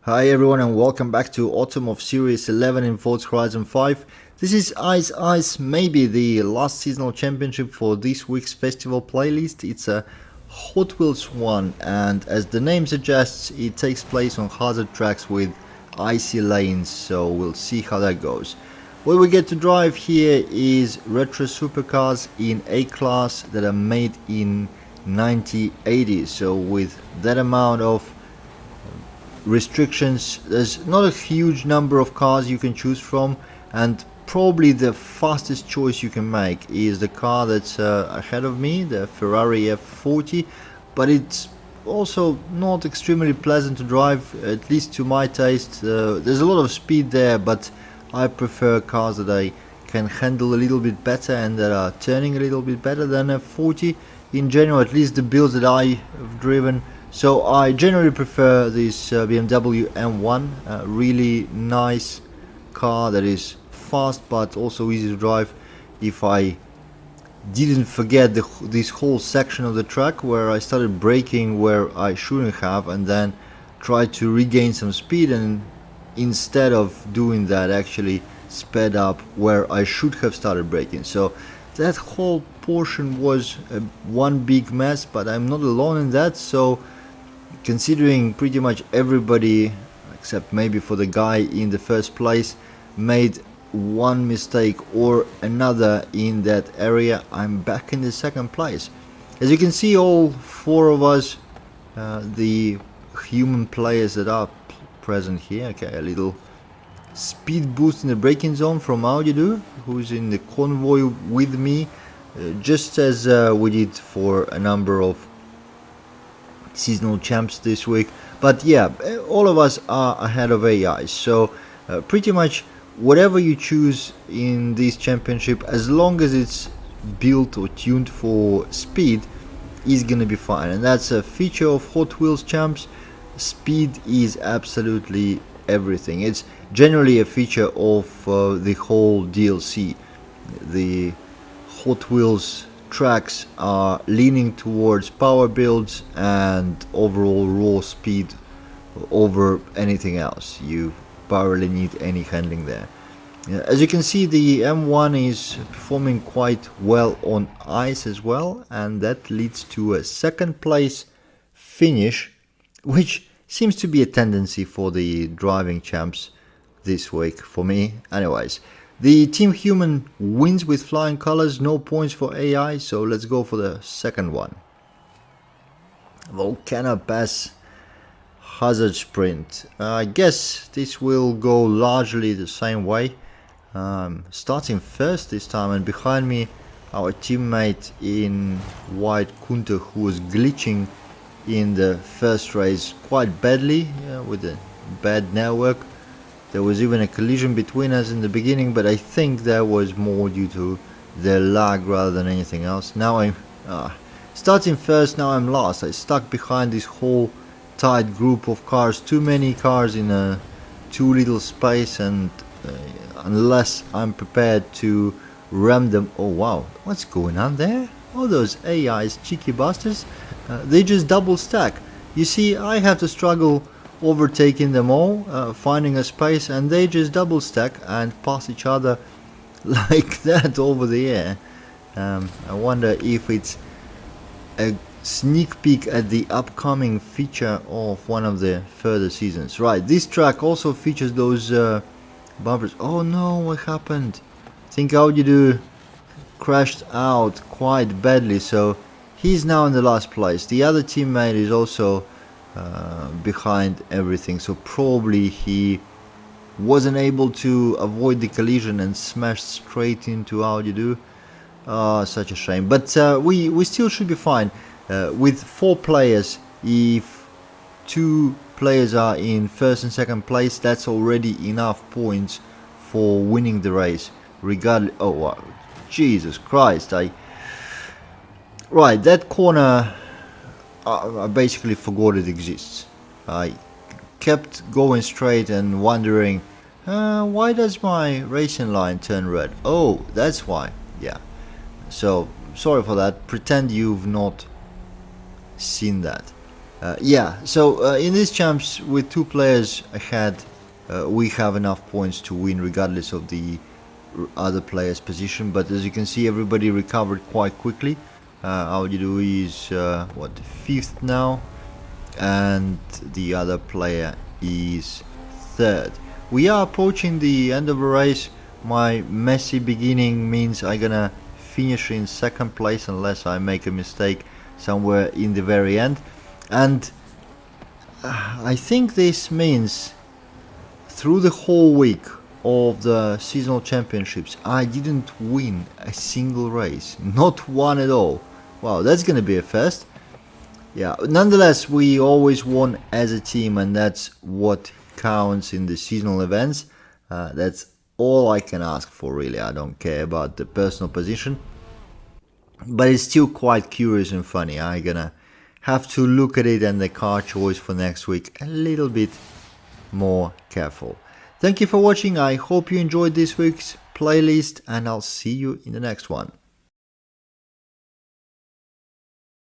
Hi everyone and welcome back to Autumn of Series 11 in Forza Horizon 5. This is Ice, maybe the last seasonal championship for this week's festival playlist. It's a Hot Wheels one, and as the name suggests, it takes place on hazard tracks with icy lanes, so we'll see how that goes. What we get to drive here is retro supercars in A-Class that are made in 1980, so with that amount of restrictions, there's not a huge number of cars you can choose from, and probably the fastest choice you can make is the car that's ahead of me, the Ferrari F40, but it's also not extremely pleasant to drive, at least to my taste. There's a lot of speed there, but I prefer cars that I can handle a little bit better and that are turning a little bit better than F40 in general, at least the builds that I have driven. So I generally prefer this BMW M1, really nice car that is fast but also easy to drive. If I didn't forget this whole section of the track where I started braking where I shouldn't have and then tried to regain some speed, and instead of doing that actually sped up where I should have started braking. So that whole portion was one big mess, but I'm not alone in that. So considering pretty much everybody, except maybe for the guy in the first place, made one mistake or another in that area, I'm back in the second place. As you can see, all four of us, the human players that are present here. Okay, a little speed boost in the braking zone from Audi, who's in the convoy with me, just as we did for a number of seasonal champs this week. But yeah, all of us are ahead of AI, so pretty much whatever you choose in this championship, as long as it's built or tuned for speed, is gonna be fine. And that's a feature of Hot Wheels champs. Speed is absolutely everything. It's generally a feature of the whole DLC. The Hot Wheels tracks are leaning towards power builds and overall raw speed over anything else. You barely need any handling there. As you can see, the M1 is performing quite well on ice as well, and that leads to a second place finish, which seems to be a tendency for the driving champs this week for me anyways. The Team Human wins with flying colors, no points for AI, so let's go for the second one. Volcano Pass Hazard Sprint. I guess this will go largely the same way. Starting first this time, and behind me our teammate in white Kunter, who was glitching in the first race quite badly with a bad network. There was even a collision between us in the beginning, but I think that was more due to the lag rather than anything else. Now I'm starting first, now I'm last. I stuck behind this whole tight group of cars, too many cars in a too little space, and unless I'm prepared to ram them. Oh wow, what's going on there? Oh, those AIs, cheeky bastards, they just double stack. You see, I have to struggle overtaking them all, finding a space, and they just double stack and pass each other like that over the air. I wonder if it's a sneak peek at the upcoming feature of one of the further seasons. Right, this track also features those bumpers. Oh no, what happened? I think Audi crashed out quite badly, so he's now in the last place. The other teammate is also behind everything, so probably he wasn't able to avoid the collision and smashed straight into Audi. Such a shame, but we still should be fine with 4 players. If 2 players are in first and second place, that's already enough points for winning the race regardless. Oh wow, Jesus Christ, right, that corner, I basically forgot it exists. I kept going straight and wondering, why does my racing line turn red? Oh, that's why. Yeah. So sorry for that. Pretend you've not seen that. Yeah, so in these champs with 2 players ahead, we have enough points to win regardless of the other player's position. But as you can see, everybody recovered quite quickly. Audi is what, 5th now, and the other player is 3rd. We are approaching the end of the race. My messy beginning means I'm gonna finish in 2nd place unless I make a mistake somewhere in the very end. And I think this means through the whole week of the seasonal championships, I didn't win a single race, not one at all. Wow, that's gonna be a first. Yeah, nonetheless, we always won as a team, and that's what counts in the seasonal events. That's all I can ask for, really. I don't care about the personal position, but it's still quite curious and funny. I'm gonna have to look at it and the car choice for next week a little bit more careful. Thank you for watching. I hope you enjoyed this week's playlist, and I'll see you in the next one.